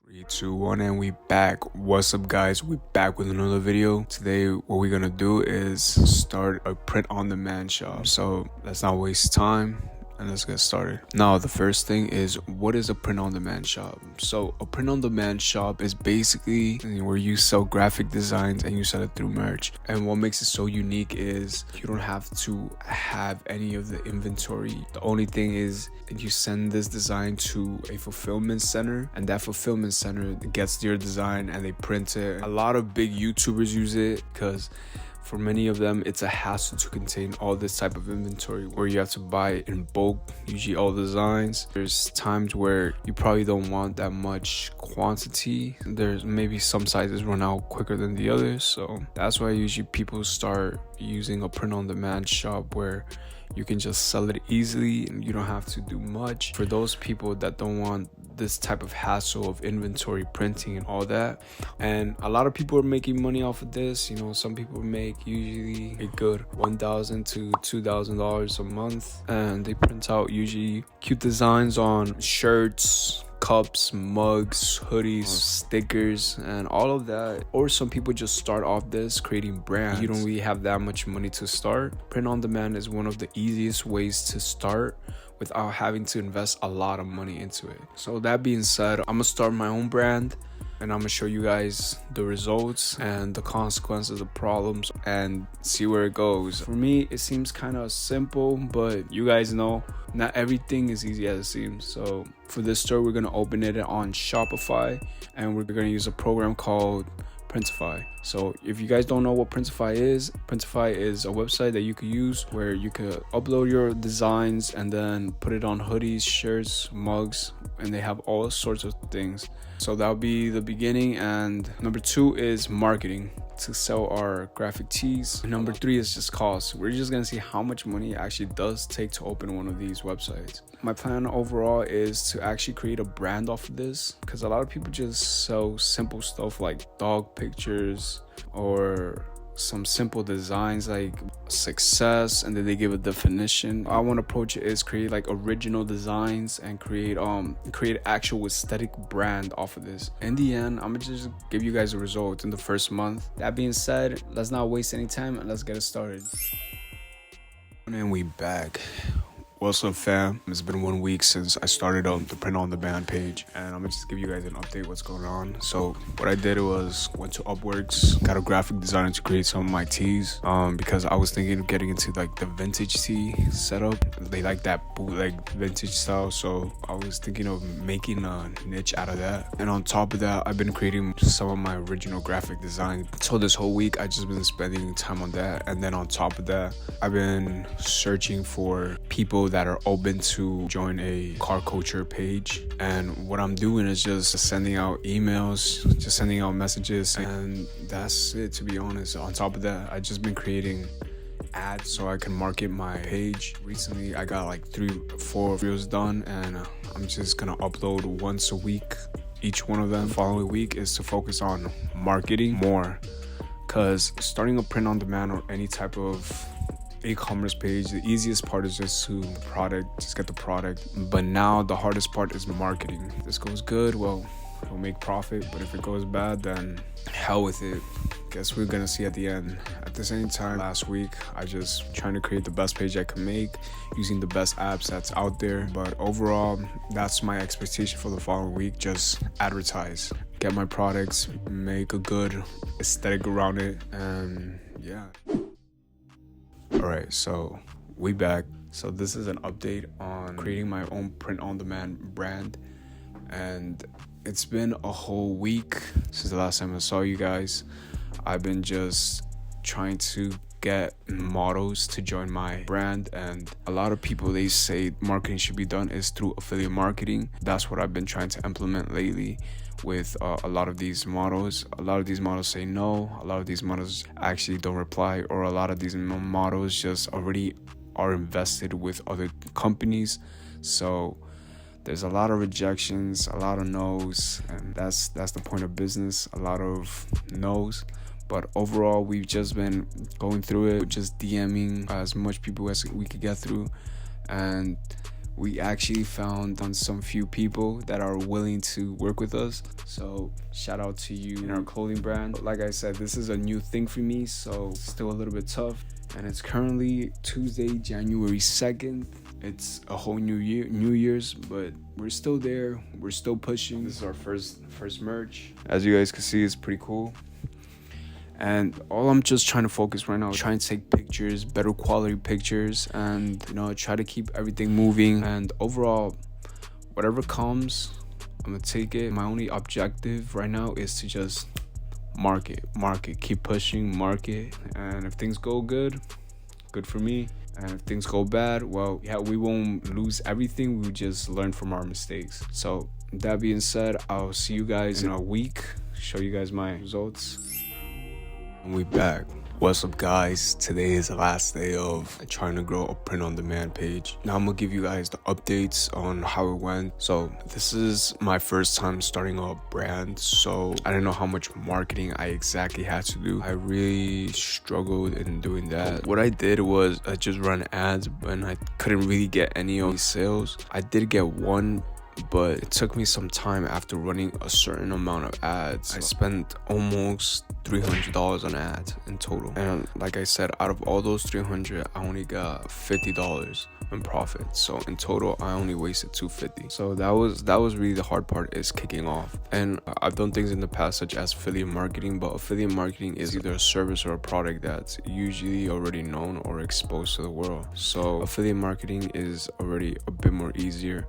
Three, two, one, and we back. What's up, guys? We back with another video. Today, what we're gonna do is start a print-on-demand shop. So let's not waste time and let's get started. Now, the first thing is, what is a print-on-demand shop? So a print-on-demand shop is basically where you sell graphic designs and you sell it through merch. And what makes it so unique is you don't have to have any of the inventory. The only thing is you send this design to a fulfillment center, and that fulfillment center gets your design and they print it. A lot of big YouTubers use it because for many of them, it's a hassle to contain all this type of inventory where you have to buy it in bulk, usually all designs. There's times where you probably don't want that much quantity. There's maybe some sizes run out quicker than the others. So that's why usually people start using a print-on-demand shop where you can just sell it easily and you don't have to do much. For those people that don't want this type of hassle of inventory printing and all that, and a lot of people are making money off of this. Some people make usually a good $1,000 to $2,000 a month, and they print out usually cute designs on shirts, cups, mugs, hoodies, stickers, and all of that. Or some people just start off this creating brands. You don't really have that much money to start. Print on demand is one of the easiest ways to start without having to invest a lot of money into it. So that being said, I'm gonna start my own brand and I'm gonna show you guys the results and the consequences, the problems, and see where it goes. For me, it seems kind of simple, but you guys know not everything is easy as it seems. So for this store, we're gonna open it on Shopify, and we're gonna use a program called Printify. So if you guys don't know what Printify is a website that you could use where you could upload your designs and then put it on hoodies, shirts, mugs, and they have all sorts of things. So that'll be the beginning. And number 2 is marketing to sell our graphic tees. And number 3 is just cost. We're just gonna see how much money it actually does take to open one of these websites. My plan overall is to actually create a brand off of this, because a lot of people just sell simple stuff like dog pictures or some simple designs like success, and then they give a definition. I want to approach it is create like original designs and create actual aesthetic brand off of this. In the end, I'm gonna just give you guys a result in the first month. That being said, let's not waste any time and let's get it started. And we back. What's up, fam? It's been 1 week since I started the print on demand page, and I'm gonna just give you guys an update what's going on. So what I did was went to Upworks, got a graphic designer to create some of my tees, because I was thinking of getting into like the vintage tee setup. They like that bootleg vintage style, so I was thinking of making a niche out of that. And on top of that, I've been creating some of my original graphic design. So this whole week I just been spending time on that, and then on top of that, I've been searching for people that are open to join a car culture page. And what I'm doing is just sending out emails, just sending out messages, and that's it, to be honest. On top of that, I just been creating ads so I can market my page. Recently I got like 3-4 videos done, and I'm just gonna upload once a week, each one of them. The following week is to focus on marketing more, because starting a print on demand or any type of e-commerce page, the easiest part is just just get the product. But now the hardest part is marketing. If this goes good, well, we'll make profit, but if it goes bad, then hell with it. Guess we're gonna see at the end. At the same time, last week I just trying to create the best page I can make using the best apps that's out there. But overall, that's my expectation for the following week. Just advertise, get my products, make a good aesthetic around it, and yeah. Alright, so we back. So this is an update on creating my own print-on-demand brand, and it's been a whole week since the last time I saw you guys. I've been just trying to get models to join my brand, and a lot of people, they say marketing should be done is through affiliate marketing. That's what I've been trying to implement lately with a lot of these models. A lot of these models say no, a lot of these models actually don't reply, or a lot of these models just already are invested with other companies. So there's a lot of rejections, a lot of no's, and that's the point of business, a lot of no's. But overall, we've just been going through it, just DMing as much people as we could get through, and we actually found on some few people that are willing to work with us. So shout out to you in our clothing brand. Like I said, this is a new thing for me, so it's still a little bit tough. And it's currently Tuesday, January 2nd. It's a whole new year, New Year's, but we're still there. We're still pushing. This is our first merch. As you guys can see, it's pretty cool. And all I'm just trying to focus right now is trying to take pictures, better quality pictures, and try to keep everything moving. And overall, whatever comes, I'm gonna take it. My only objective right now is to just market, keep pushing, market. And if things go good for me. And if things go bad, well, yeah, we won't lose everything. We just learn from our mistakes. So that being said, I'll see you guys in a week. Show you guys my results. And we back. What's up, guys? Today is the last day of trying to grow a print-on-demand page. Now I'm gonna give you guys the updates on how it went. So this is my first time starting a brand, so I didn't know how much marketing I exactly had to do. I really struggled in doing that. What I did was I just run ads, and I couldn't really get any of these sales. I did get one, but it took me some time after running a certain amount of ads. I spent almost $300 on ads in total, and like I said, out of all those 300, I only got $50 in profit. So in total, I only wasted $250. So that was really the hard part, is kicking off. And I've done things in the past such as affiliate marketing, but affiliate marketing is either a service or a product that's usually already known or exposed to the world. So affiliate marketing is already a bit more easier.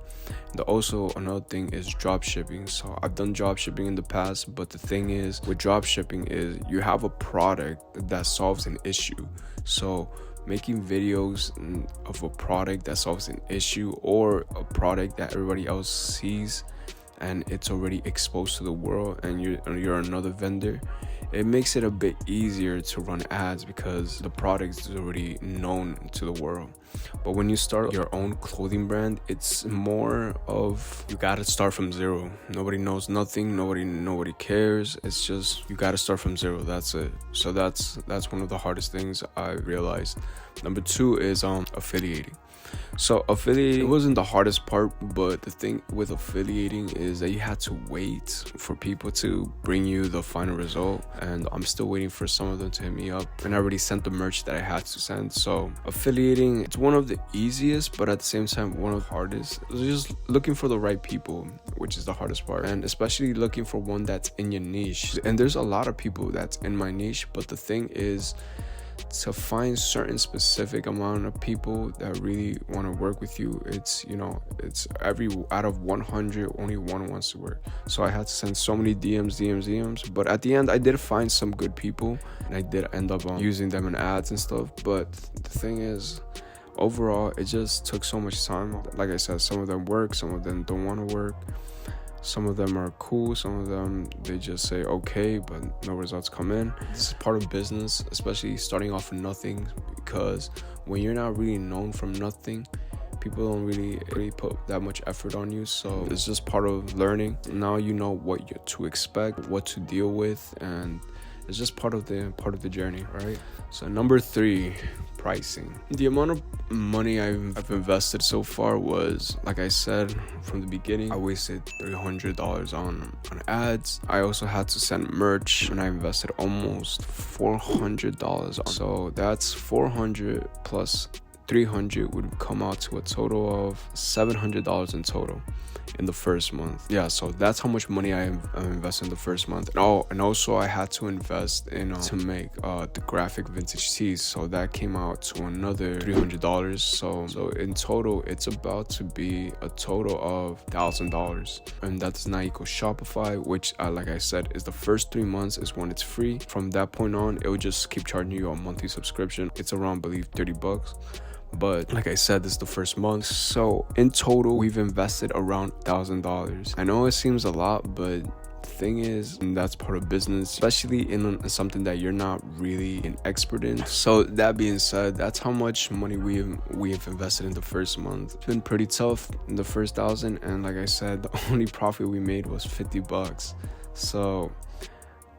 And also another thing is drop shipping. So I've done drop shipping in the past, but the thing is with drop shipping is you have a product that solves an issue. So making videos of a product that solves an issue, or a product that everybody else sees and it's already exposed to the world, and you're another vendor, it makes it a bit easier to run ads because the product is already known to the world. But when you start your own clothing brand, it's more of you gotta start from zero. Nobody knows nothing, nobody cares. It's just you gotta start from zero. That's it. So that's one of the hardest things I realized. Number two is affiliating. So affiliating wasn't the hardest part, but the thing with affiliating is that you had to wait for people to bring you the final result, and I'm still waiting for some of them to hit me up, and I already sent the merch that I had to send. So affiliating, it's one of the easiest, but at the same time one of the hardest. It's just looking for the right people, which is the hardest part, and especially looking for one that's in your niche. And there's a lot of people that's in my niche, but the thing is to find certain specific amount of people that really want to work with you. It's every out of 100, only one wants to work. So I had to send so many DMs, but at the end I did find some good people, and I did end up using them in ads and stuff. But the thing is, overall, it just took so much time. Like I said, some of them work, some of them don't want to work. Some of them are cool, some of them they just say okay, but no results come in. This is part of business, especially starting off with nothing, because when you're not really known from nothing, people don't really put that much effort on you. So it's just part of learning. Now you know what to expect, what to deal with, and it's just part of the journey, right? So number 3, pricing. The amount of money I've invested so far was, like I said from the beginning, I wasted $300 on ads. I also had to send merch, and I invested almost $400 on. So that's 400 plus 300 would come out to a total of $700 in total in the first month. Yeah, so that's how much money I invested in the first month. And also I had to invest in to make the graphic vintage tees, so that came out to another $300. So in total it's about to be a total of $1,000, and that does not equal Shopify, which like I said is the first 3 months is when it's free. From that point on, it will just keep charging you a monthly subscription. It's around, I believe, $30. But like I said, this is the first month. So in total, we've invested around $1,000. I know it seems a lot, but the thing is, that's part of business, especially in something that you're not really an expert in. So that being said, that's how much money we have invested in the first month. It's been pretty tough in the first 1,000, and like I said, the only profit we made was $50. So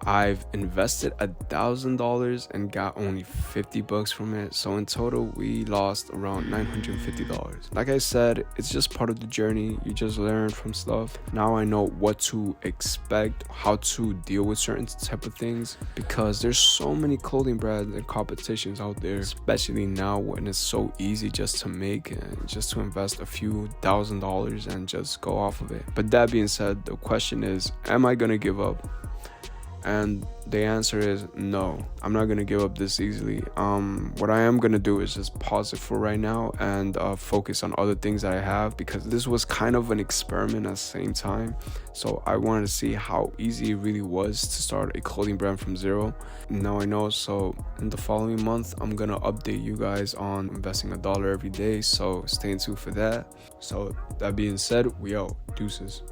I've invested $1,000 and got only $50 from it. So in total, we lost around $950. Like I said, it's just part of the journey. You just learn from stuff. Now I know what to expect, how to deal with certain type of things, because there's so many clothing brands and competitions out there, especially now when it's so easy just to make and just to invest a few $1,000s and just go off of it. But that being said, the question is, am I gonna give up? And the answer is no. I'm not gonna give up this easily. What I am gonna do is just pause it for right now and focus on other things that I have, because this was kind of an experiment at the same time. So I wanted to see how easy it really was to start a clothing brand from zero. Now I know. So in the following month, I'm gonna update you guys on investing $1 every day. So stay tuned for that. So that being said, we out. Deuces.